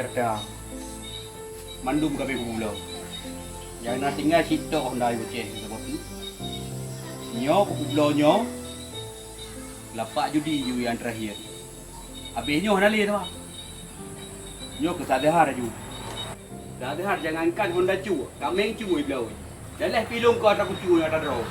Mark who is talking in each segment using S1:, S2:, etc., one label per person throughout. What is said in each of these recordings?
S1: Erda. Mandum kami pulau. Jangan tinggal situ Honda boceh sebab tu. Nyo pulau nyo. Lapak judi ju yang terakhir. Habis nyo nali tu. Nyo ke sadahar ju. Sadahar jangankan Honda cu, kami cu belau. Dalah pilung kau ada kucu yang ada draw.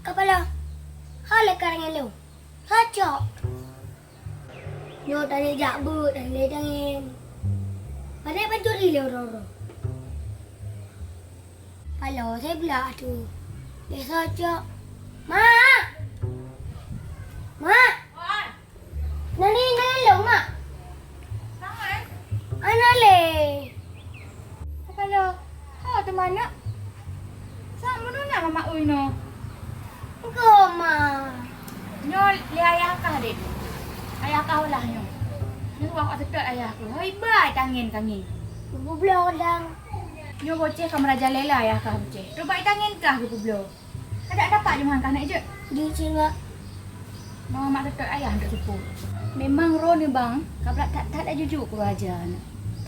S2: Kepala, hal sekarang lu, hacok. Nyo tadi jabut dan ledangin. Pada pencuri lu roro. Kalau saya belah tu, dia hacok. Mak, mak, nani lu mak. Anak le.
S3: Kalau, tu mana? Sama mana mama uino?
S2: Kau mak.
S3: Nyo li ayah kah dek? Ayah kau lah nyo. Nyo awak sedot ayah aku. Hoi bai tangin.
S2: Ibu belah dang.
S3: Nyo boceh kamu raja lela ayah kah boceh. Tu bai tangin kah ke bublo? Ada dapat je makan nak je.
S2: Di sini
S3: Mama mak sedot ayah duk supu. Memang ro ni bang, kabrak tak ada jujur ku raja.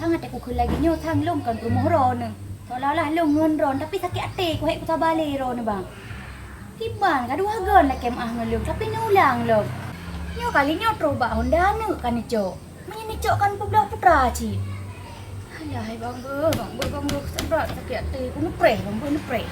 S3: Thang atek ku lagi nyo thang lom kan ku moh ro ni. Seolah-olah lom ngon ron tapi sakit hati ku hek ku tabale ro ni bang. Tiban ka dua gon lah kem ah ngelum tapi nulang lo. Nyo kali nyo troba Honda ni kan nicok. Menye nicok kan peblah putra ci. Alah bang ber sedot sakit hati ku nu preh bang nu preh.